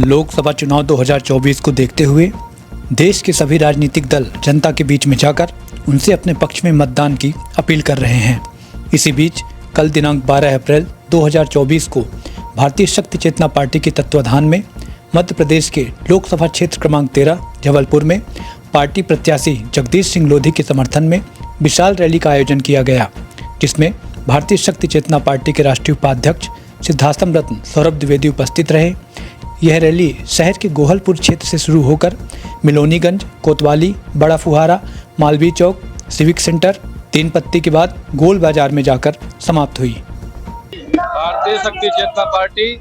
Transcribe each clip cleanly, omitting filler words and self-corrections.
लोकसभा चुनाव 2024 को देखते हुए देश के सभी राजनीतिक दल जनता के बीच में जाकर उनसे अपने पक्ष में मतदान की अपील कर रहे हैं। इसी बीच कल दिनांक 12 अप्रैल 2024 को भारतीय शक्ति चेतना पार्टी के तत्वाधान में मध्य प्रदेश के लोकसभा क्षेत्र क्रमांक 13 जबलपुर में पार्टी प्रत्याशी जगदीश सिंह लोधी के समर्थन में विशाल रैली का आयोजन किया गया, जिसमें भारतीय शक्ति चेतना पार्टी के राष्ट्रीय उपाध्यक्ष सिद्धाश्रम रत्न सौरभ द्विवेदी उपस्थित रहे। यह रैली शहर के गोहलपुर क्षेत्र से शुरू होकर मिलोनीगंज, कोतवाली, बड़ा फुहारा, मालवीय चौक, सिविक सेंटर, तीन पत्ती के बाद गोल बाजार में जाकर समाप्त हुई। भारतीय शक्ति चेतना पार्टी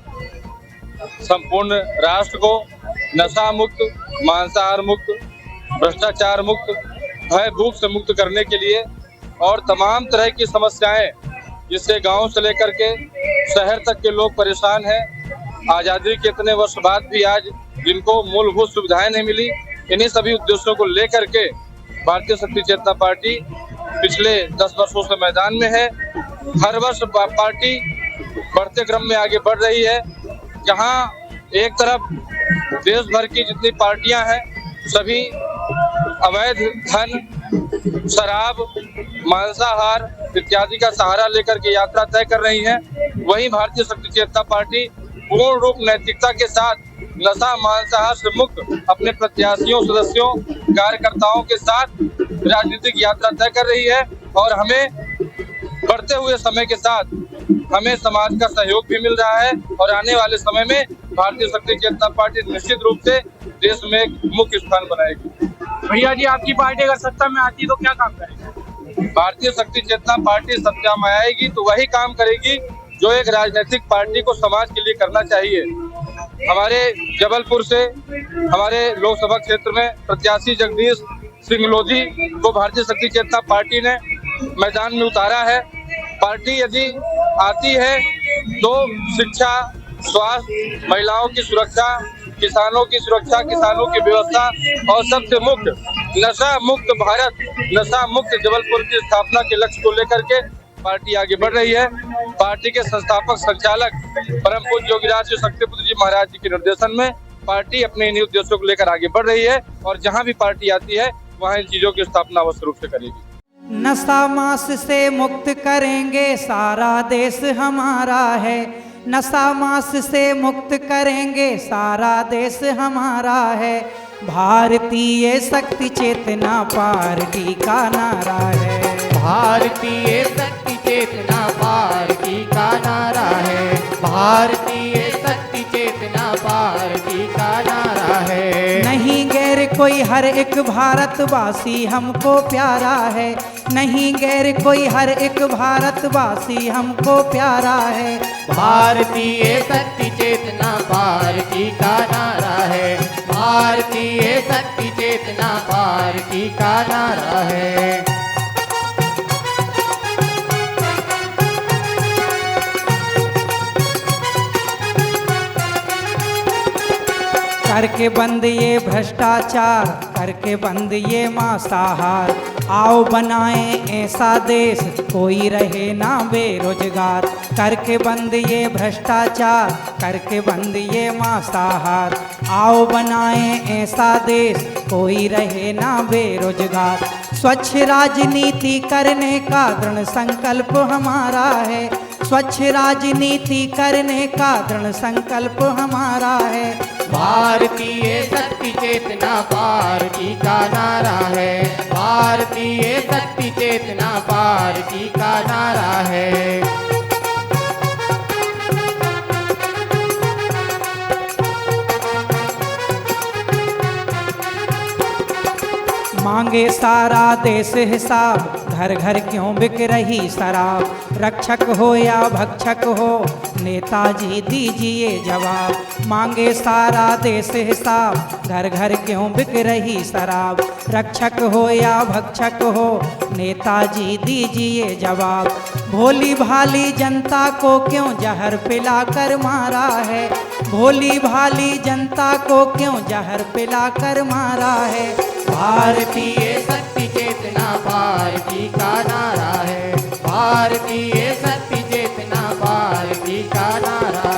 संपूर्ण राष्ट्र को नशा मुक्त, मांसाहार मुक्त, भ्रष्टाचार मुक्त, भय भूख से मुक्त करने के लिए और तमाम तरह की समस्याएं जिससे गांव से लेकर के शहर तक के लोग परेशान हैं, आज़ादी के इतने वर्ष बाद भी आज जिनको मूलभूत सुविधाएं नहीं मिली, इन्हीं सभी उद्देश्यों को लेकर के भारतीय शक्ति चेतना पार्टी पिछले 10 वर्षों से मैदान में है। हर वर्ष पार्टी बढ़ते क्रम में आगे बढ़ रही है। जहां एक तरफ देश भर की जितनी पार्टियां हैं सभी अवैध धन, शराब, मांसाहार इत्यादि का सहारा लेकर के यात्रा तय कर रही हैं, वहीं भारतीय शक्ति चेतना पार्टी पूर्ण रूप नैतिकता के साथ नशा मांसाहार से मुक्त अपने प्रत्याशियों, सदस्यों, कार्यकर्ताओं के साथ राजनीतिक यात्रा तय कर रही है। और हमें बढ़ते हुए समय के साथ हमें समाज का सहयोग भी मिल रहा है और आने वाले समय में भारतीय शक्ति चेतना पार्टी निश्चित रूप से देश में एक मुख्य स्थान बनाएगी। भैया जी, आपकी पार्टी अगर सत्ता में आती तो क्या काम करेगी? भारतीय शक्ति चेतना पार्टी सत्ता में आएगी तो वही काम करेगी जो एक राजनीतिक पार्टी को समाज के लिए करना चाहिए। हमारे जबलपुर से हमारे लोकसभा क्षेत्र में प्रत्याशी जगदीश सिंह लोधी को भारतीय शक्ति चेतना पार्टी ने मैदान में उतारा है। पार्टी यदि आती है तो शिक्षा, स्वास्थ्य, महिलाओं की सुरक्षा, किसानों की सुरक्षा, किसानों की व्यवस्था और सबसे मुक्त नशा मुक्त भारत, नशा मुक्त जबलपुर की स्थापना के लक्ष्य को लेकर के पार्टी आगे बढ़ रही है। पार्टी के संस्थापक संचालक परम पूज्य योगीराज शक्तिपुत्र जी महाराज जी के निर्देशन में पार्टी अपने इन्हीं उद्देश्यों को लेकर आगे बढ़ रही है और जहां भी पार्टी आती है वहां इन चीजों की स्थापना अवश्य रूप से करेगी। नशा मास से मुक्त करेंगे, सारा देश हमारा है। नशा मास से मुक्त करेंगे, सारा देश हमारा है। भारतीय शक्ति चेतना पार्टी का नारा है। भारतीय शक्ति चेतना पार्टी का नारा है। भारतीय शक्ति चेतना पार्टी का नारा है। नहीं गैर कोई, हर एक भारतवासी हमको प्यारा है। नहीं गैर कोई, हर एक भारतवासी हमको प्यारा है। भारतीय शक्ति चेतना पार्टी का नारा है। भारतीय शक्ति चेतना पार्टी का नारा है। करके बंद ये भ्रष्टाचार, करके बंद ये मांसाहार। आओ बनाएं ऐसा देश, कोई रहे ना बेरोजगार। करके बंद ये भ्रष्टाचार, करके बंद ये मांसाहार। आओ बनाएं ऐसा देश, कोई रहे ना बेरोजगार। स्वच्छ राजनीति करने का दृढ़ संकल्प हमारा है। स्वच्छ राजनीति करने का दृढ़ संकल्प हमारा है। भारतीय शक्ति चेतना पार्टी का नारा है। भारतीय शक्ति चेतना पार्टी का नारा है। मांगे सारा देश हिसाब, घर घर क्यों बिक रही शराब। रक्षक हो या भक्षक हो, नेताजी दीजिए जवाब। मांगे सारा देश हिसाब, घर घर क्यों बिक रही शराब। रक्षक हो या भक्षक हो, नेताजी दीजिए जवाब। भोली भाली जनता को क्यों जहर पिलाकर मारा है। भोली भाली जनता को क्यों जहर पिलाकर मारा है। भारतीय शक्ति चेतना पार्टी का नारा है। भारतीय शक्ति चेतना पार्टी का नारा